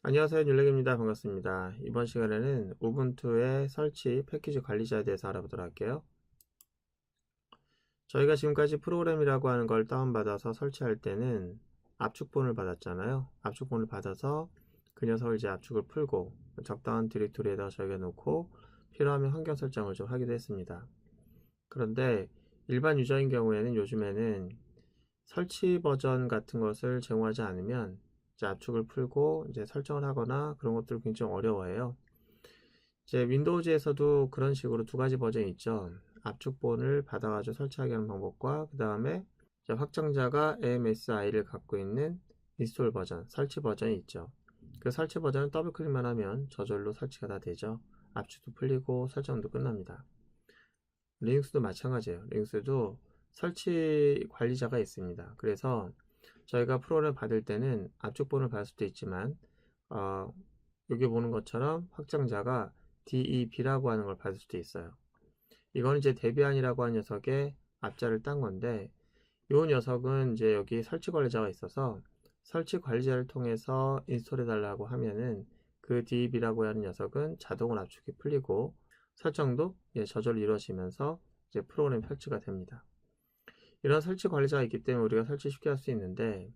안녕하세요, 율렉입니다. 반갑습니다. 이번 시간에는 우분투의 설치 패키지 관리자에 대해서 알아보도록 할게요. 저희가 지금까지 프로그램이라고 하는 걸 다운받아서 설치할 때는 압축본을 받았잖아요. 압축본을 받아서 그 녀석을 이제 압축을 풀고 적당한 디렉토리에다 저희가 놓고 필요하면 환경 설정을 좀 하기도 했습니다. 그런데 일반 유저인 경우에는 요즘에는 설치 버전 같은 것을 제공하지 않으면 이제 압축을 풀고 이제 설정을 하거나 그런 것들을 굉장히 어려워해요. 이제 윈도우즈에서도 그런 식으로 두 가지 버전이 있죠. 압축본을 받아가지고 설치하게 하는 방법과 그 다음에 확정자가 AMSI를 갖고 있는 인스톨 버전, 설치 버전이 있죠. 그 설치 버전은 더블 클릭만 하면 저절로 설치가 다 되죠. 압축도 풀리고 설정도 끝납니다. 리눅스도 마찬가지예요. 리눅스도 설치 관리자가 있습니다. 그래서 저희가 프로그램 받을 때는 압축본을 받을 수도 있지만 여기 보는 것처럼 확정자가 DEB라고 하는 걸 받을 수도 있어요. 이건 이제 데비안이라고 하는 녀석의 앞자를 딴 건데 이 녀석은 이제 여기 설치 관리자가 있어서 설치 관리자를 통해서 인스톨 해달라고 하면은 그 DEB라고 하는 녀석은 자동으로 압축이 풀리고 설정도 저절로 이루어지면서 이제 프로그램 설치가 됩니다. 이런 설치 관리자가 있기 때문에 우리가 설치 쉽게 할 수 있는데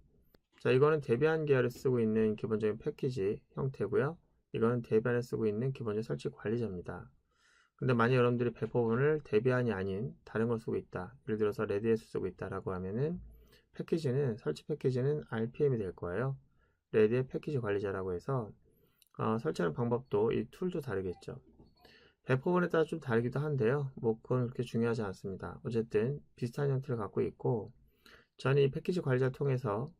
자, 이거는 데비안 계열을 쓰고 있는 기본적인 패키지 형태고요. 이거는 데비안에 쓰고 있는 기본적인 설치 관리자입니다. 근데 만약 여러분들이 100%를 데비안이 아닌 다른 걸 쓰고 있다. 예를 들어서 레드햇을 쓰고 있다라고 하면은 패키지는 설치 패키지는 RPM이 될 거예요. 레드햇 패키지 관리자라고 해서 설치하는 방법도 이 툴도 다르겠죠. 100%에 따라 좀 다르기도 한데요. 뭐 그건 그렇게 중요하지 않습니다. 어쨌든 비슷한 형태를 갖고 있고 저는 이 패키지 관리자를 통해서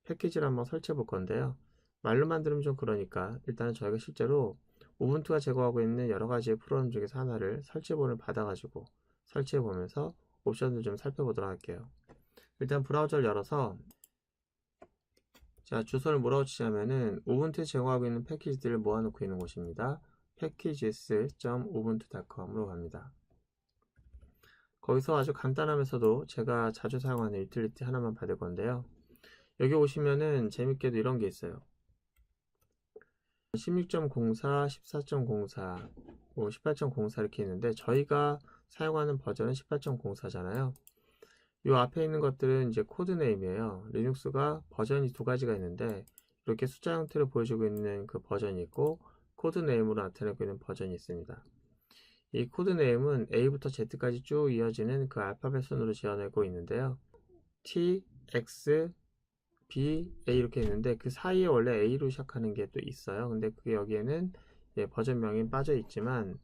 패키지를 한번 설치해 볼 건데요. 말로만 들으면 좀 그러니까 일단은 저희가 실제로 우분투가 제공하고 있는 여러 가지 프로그램 중에서 하나를 설치본을 받아가지고 설치해 보면서 옵션을 좀 살펴보도록 할게요. 일단 브라우저를 열어서 자, 주소를 뭐라고 치자면은 우분투에 제공하고 있는 패키지들을 모아놓고 있는 곳입니다. packages.ubuntu.com으로 갑니다. 거기서 아주 간단하면서도 제가 자주 사용하는 유틸리티 하나만 받을 건데요. 여기 오시면은 재밌게도 이런 게 있어요. 16.04, 14.04, 18.04 이렇게 있는데 저희가 사용하는 버전은 18.04잖아요. 이 앞에 있는 것들은 이제 코드네임이에요. 리눅스가 버전이 두 가지가 있는데 이렇게 숫자 형태로 보여주고 있는 그 버전이 있고 코드네임으로 나타내고 있는 버전이 있습니다. 이 코드네임은 A부터 Z까지 쭉 이어지는 그 알파벳 순으로 지어내고 있는데요. T, X, B, A 이렇게 있는데 그 사이에 원래 A로 시작하는 게 또 있어요. 근데 그게 여기에는 버전명이 빠져 있지만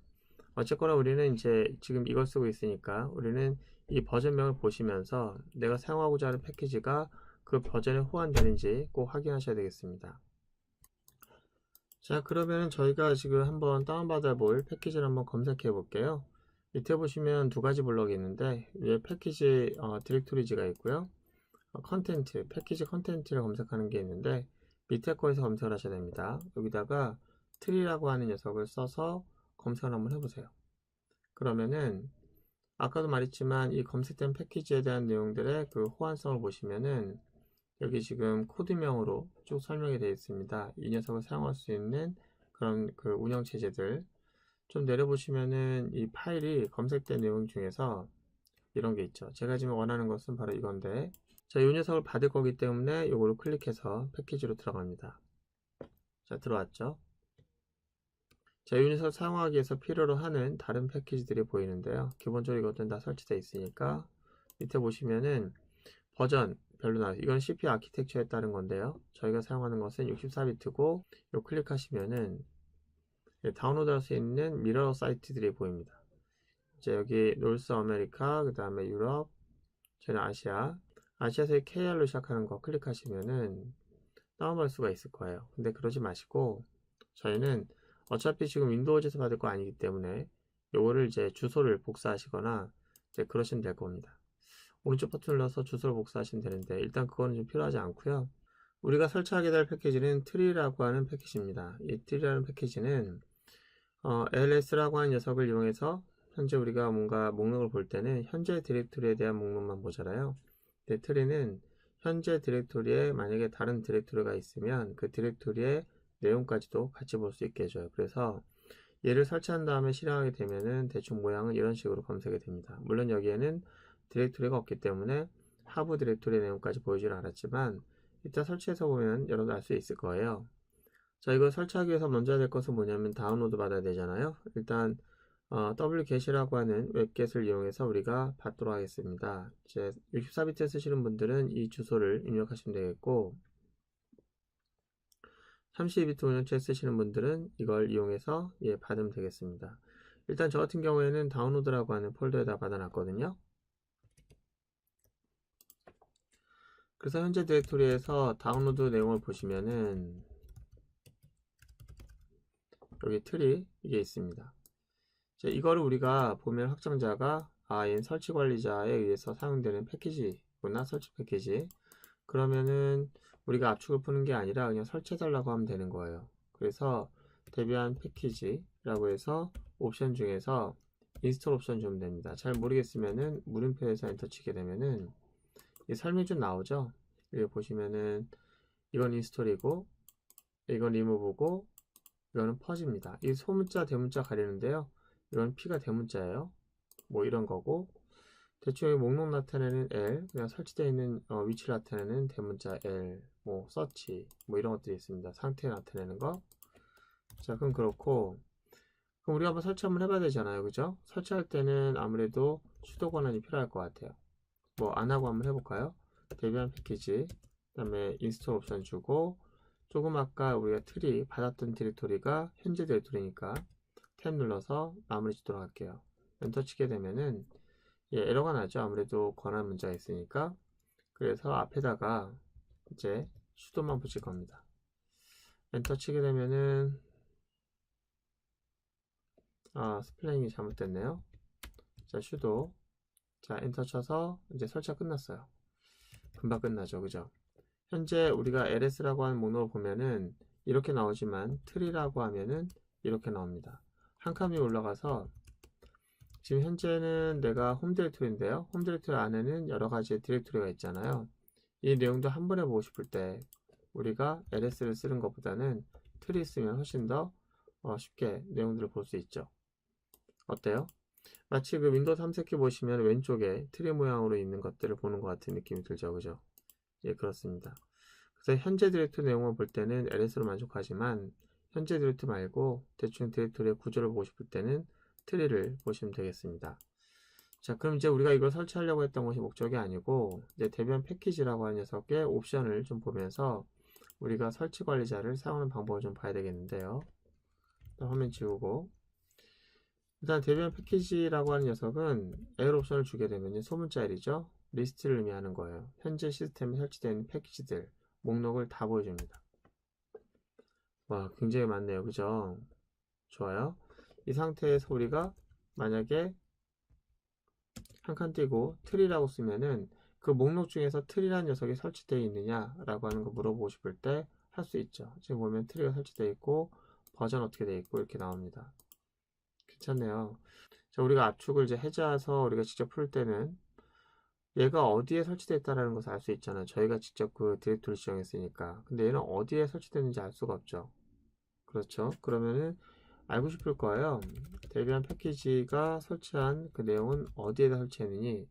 어쨌거나 우리는 이제 지금 이걸 쓰고 있으니까 우리는 이 버전명을 보시면서 내가 사용하고자 하는 패키지가 그 버전에 호환되는지 꼭 확인하셔야 되겠습니다. 자, 그러면 저희가 지금 한번 다운받아 볼 패키지를 한번 검색해 볼게요. 밑에 보시면 두 가지 블럭이 있는데 위에 패키지 디렉토리지가 있고요. 컨텐트, 패키지 컨텐트를 검색하는 게 있는데 밑에 거에서 검색을 하셔야 됩니다. 여기다가 트리라고 하는 녀석을 써서 검색을 한번 해보세요. 그러면은 아까도 말했지만 이 검색된 패키지에 대한 내용들의 그 호환성을 보시면은 여기 지금 코드명으로 쭉 설명이 되어 있습니다. 이 녀석을 사용할 수 있는 그런 그 운영체제들 좀 내려보시면은 이 파일이 검색된 내용 중에서 이런 게 있죠. 제가 지금 원하는 것은 바로 이건데 자, 이 녀석을 받을 거기 때문에 이거를 클릭해서 패키지로 들어갑니다. 자, 들어왔죠. 자, 이 녀석을 사용하기 위해서 필요로 하는 다른 패키지들이 보이는데요. 기본적으로 이것들은 다 설치되어 있으니까 밑에 보시면은 버전 별로 나와요. 이건 CPU 아키텍처에 따른 건데요. 저희가 사용하는 것은 64비트고 이 클릭하시면은 다운로드 할 수 있는 미러 사이트들이 보입니다. 이제 여기 노스 아메리카, 그 다음에 유럽, 저는 아시아에서 KR로 시작하는 거 클릭하시면은 다운받을 수가 있을 거예요. 근데 그러지 마시고 저희는 어차피 지금 윈도우즈에서 받을 거 아니기 때문에 요거를 이제 주소를 복사하시거나 이제 그러시면 될 겁니다. 오른쪽 버튼을 눌러서 주소를 복사하시면 되는데 일단 그거는 좀 필요하지 않고요. 우리가 설치하게 될 패키지는 트리라고 하는 패키지입니다. 이 트리라는 패키지는 LS라고 하는 녀석을 이용해서 현재 우리가 뭔가 목록을 볼 때는 현재 디렉토리에 대한 목록만 보잖아요. 근데 트리는 현재 디렉토리에 만약에 다른 디렉토리가 있으면 그 디렉토리에 내용까지도 같이 볼 수 있게 해줘요. 그래서 얘를 설치한 다음에 실행하게 되면은 대충 모양은 이런 식으로 검색이 됩니다. 물론 여기에는 디렉토리가 없기 때문에 하부 디렉토리 내용까지 보이질 않았지만 이따 설치해서 보면 여러분 알 수 있을 거예요. 자, 이거 설치하기 위해서 먼저 해야 될 것은 뭐냐면 다운로드 받아야 되잖아요. 일단 wget이라고 하는 웹겟을 이용해서 우리가 받도록 하겠습니다. 이제 64비트 쓰시는 분들은 이 주소를 입력하시면 되겠고 32비트 운영체 쓰시는 분들은 이걸 이용해서 받으면 되겠습니다. 일단 저 같은 경우에는 다운로드라고 하는 폴더에다 받아놨거든요. 그래서 현재 디렉토리에서 다운로드 내용을 보시면은 여기 틀이 이게 있습니다. 이거를 우리가 보면 확장자가 얘는 설치 관리자에 의해서 사용되는 패키지구나, 설치 패키지. 그러면은 우리가 압축을 푸는 게 아니라 그냥 설치해달라고 하면 되는 거예요. 그래서 대비한 패키지라고 해서 옵션 중에서 인스톨 옵션 주면 됩니다. 잘 모르겠으면은 물음표에서 엔터 치게 되면은 이 설명이 좀 나오죠. 여기 보시면은 이건 인스톨이고 이건 리무브고 이거는 퍼지입니다. 이 소문자 대문자 가리는데요. 이건 P가 대문자예요. 뭐 이런 거고 대충 여기 목록 나타내는 L 그냥 설치되어 있는 위치를 나타내는 대문자 L 뭐 서치 뭐 이런 것들이 있습니다. 상태 나타내는 거. 자, 그럼 그렇고 그럼 우리가 한번 설치 한번 해봐야 되잖아요. 그죠? 설치할 때는 아무래도 수도 권한이 필요할 것 같아요. 뭐 안하고 한번 해볼까요? 대비한 패키지 그 다음에 인스톨 옵션 주고 조금 아까 우리가 트리 받았던 디렉토리가 현재 디렉토리니까 탭 눌러서 마무리 짓도록 할게요. 엔터 치게 되면은 에러가 나죠. 아무래도 권한 문제가 있으니까. 그래서 앞에다가 이제 sudo만 붙일 겁니다. 엔터 치게 되면은 스펠링이 잘못됐네요. 자, sudo. 자, 엔터 쳐서 이제 설치가 끝났어요. 금방 끝나죠. 그죠? 현재 우리가 ls라고 하는 목록을 보면은 이렇게 나오지만 tree라고 하면은 이렇게 나옵니다. 한 칸 위에 올라가서 지금 현재는 내가 홈 디렉토리인데요. 홈 디렉토리 안에는 여러 가지 디렉토리가 있잖아요. 이 내용도 한 번에 보고 싶을 때 우리가 ls를 쓰는 것보다는 트리 쓰면 훨씬 더 쉽게 내용들을 볼 수 있죠. 어때요? 마치 그 윈도우 탐색기 보시면 왼쪽에 트리 모양으로 있는 것들을 보는 것 같은 느낌이 들죠. 그죠? 예, 그렇습니다. 그래서 현재 디렉토리 내용을 볼 때는 ls로 만족하지만 현재 디렉토리 말고 대충 디렉토리의 구조를 보고 싶을 때는 트리를 보시면 되겠습니다. 자, 그럼 이제 우리가 이걸 설치하려고 했던 것이 목적이 아니고 이제 대변 패키지라고 하는 녀석의 옵션을 좀 보면서 우리가 설치 관리자를 사용하는 방법을 좀 봐야 되겠는데요. 일단 화면 지우고 일단 대변 패키지라고 하는 녀석은 L 옵션을 주게 되면 소문자 L이죠. 리스트를 의미하는 거예요. 현재 시스템에 설치된 패키지들 목록을 다 보여줍니다. 와, 굉장히 많네요. 그죠? 좋아요. 이 상태에서 우리가 만약에 한 칸 띄고 트리라고 쓰면은 그 목록 중에서 트리라는 녀석이 설치되어 있느냐 라고 하는 거 물어보고 싶을 때 할 수 있죠. 지금 보면 트리가 설치되어 있고 버전 어떻게 되어 있고 이렇게 나옵니다. 괜찮네요. 자, 우리가 압축을 이제 해제해서 우리가 직접 풀 때는 얘가 어디에 설치되어 있다는 것을 알 수 있잖아요. 저희가 직접 그 디렉토리 지정했으니까. 근데 얘는 어디에 설치되는지 알 수가 없죠. 그렇죠. 그러면은 알고 싶을 거예요. 대비한 패키지가 설치한 그 내용은 어디에다 설치했느니.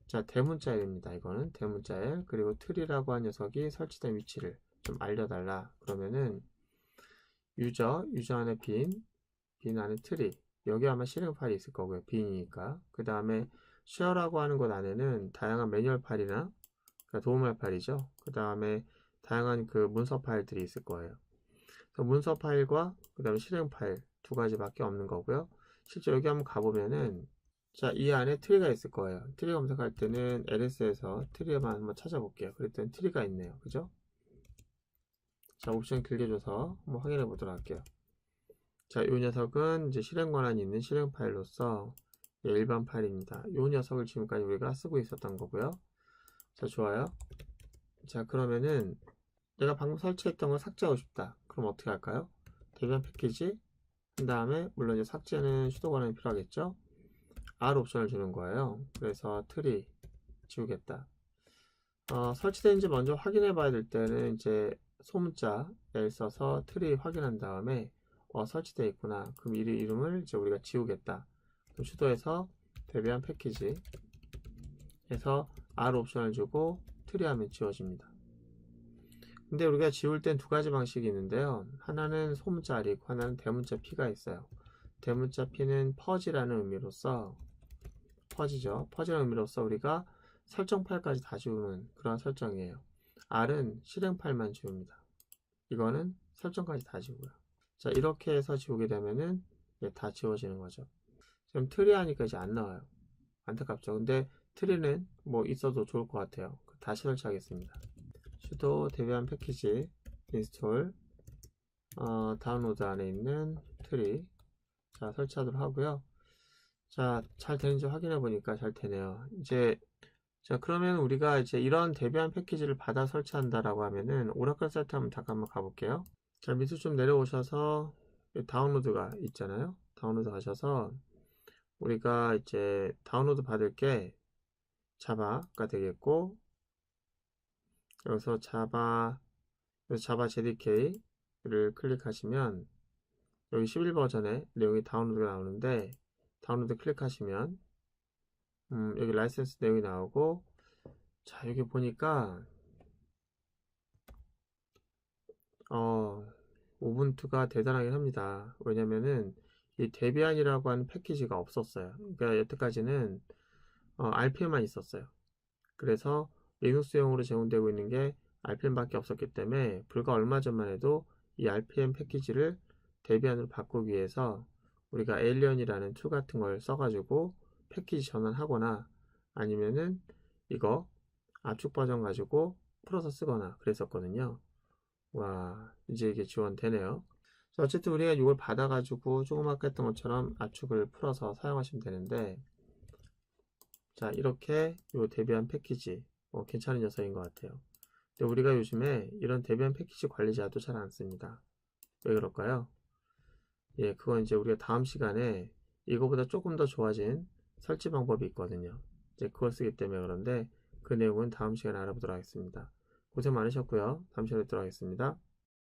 자, 대문자일입니다. 이거는 대문자일. 그리고 트리라고 한 녀석이 설치된 위치를 좀 알려달라. 그러면은 유저 안에 빈 안에 트리. 여기 아마 실행 파일이 있을 거고요. 빈이니까. 그 다음에 쉐어라고 하는 것 안에는 다양한 매뉴얼 파일이나 그러니까 도움할 파일이죠. 그 다음에 다양한 그 문서 파일들이 있을 거예요. 문서 파일과 그 다음에 실행 파일 두 가지밖에 없는 거고요. 실제 여기 한번 가보면은 자, 이 안에 트리가 있을 거예요. 트리 검색할 때는 ls에서 트리만 한번 찾아볼게요. 그랬더니 트리가 있네요. 그죠? 자, 옵션 길게 줘서 한번 확인해 보도록 할게요. 자, 이 녀석은 이제 실행 권한이 있는 실행 파일로서 일반 파일입니다. 이 녀석을 지금까지 우리가 쓰고 있었던 거고요. 자, 좋아요. 자, 그러면은 내가 방금 설치했던 걸 삭제하고 싶다. 그럼 어떻게 할까요? 대변 패키지 한 다음에 물론 이제 삭제는 수도 권한이 필요하겠죠. R 옵션을 주는 거예요. 그래서 트리 지우겠다. 설치된지 먼저 확인해 봐야 될 때는 이제 소문자를 써서 트리 확인한 다음에 설치되어 있구나. 그럼 이 이름을 이제 우리가 지우겠다. 그럼 수도에서 대비한 패키지 해서 R 옵션을 주고 트리 하면 지워집니다. 근데 우리가 지울 땐 두 가지 방식이 있는데요. 하나는 소문자 R이고 하나는 대문자 P가 있어요. 대문자 P는 퍼지라는 의미로서 퍼지죠. 퍼지라는 의미로서 우리가 설정 파일까지 다 지우는 그런 설정이에요. R은 실행 파일만 지웁니다. 이거는 설정까지 다 지우고요. 자, 이렇게 해서 지우게 되면은 다 지워지는 거죠. 지금 트리 하니까 이제 안 나와요. 안타깝죠. 근데 트리는 뭐 있어도 좋을 것 같아요. 다시 설치하겠습니다. sudo 대비한 패키지 인스톨 다운로드 안에 있는 트리 자 설치하도록 하고요. 자, 잘 되는지 확인해 보니까 잘 되네요. 이제 자, 그러면 우리가 이제 이런 대비한 패키지를 받아 설치한다라고 하면은 오라클 사이트 한번 가볼게요. 자, 밑으로 좀 내려오셔서 다운로드가 있잖아요. 다운로드 가셔서 우리가 이제 다운로드 받을 게 자바가 되겠고, 여기서 자바 JDK를 클릭하시면 여기 11 버전의 내용이 다운로드가 나오는데, 다운로드 클릭하시면 여기 라이센스 내용이 나오고, 자, 여기 보니까 우분투가 대단하긴 합니다. 왜냐면은 이 데비안이라고 하는 패키지가 없었어요. 그러니까 여태까지는 RPM만 있었어요. 그래서 리눅스용으로 제공되고 있는 게 RPM밖에 없었기 때문에 불과 얼마 전만 해도 이 RPM 패키지를 데비안으로 바꾸기 위해서 우리가 에일리언이라는 툴 같은 걸 써가지고 패키지 전환하거나 아니면은 이거 압축 버전 가지고 풀어서 쓰거나 그랬었거든요. 와, 이제 이게 지원되네요. 자, 어쨌든 우리가 이걸 받아가지고 조금 아까 했던 것처럼 압축을 풀어서 사용하시면 되는데, 자, 이렇게 요 대비한 패키지 괜찮은 녀석인 것 같아요. 근데 우리가 요즘에 이런 대비한 패키지 관리자도 잘 안 씁니다. 왜 그럴까요? 예, 그건 이제 우리가 다음 시간에 이거보다 조금 더 좋아진 설치 방법이 있거든요. 이제 그걸 쓰기 때문에 그런데 그 내용은 다음 시간에 알아보도록 하겠습니다. 고생 많으셨고요. 다음 시간에 뵙도록 하겠습니다.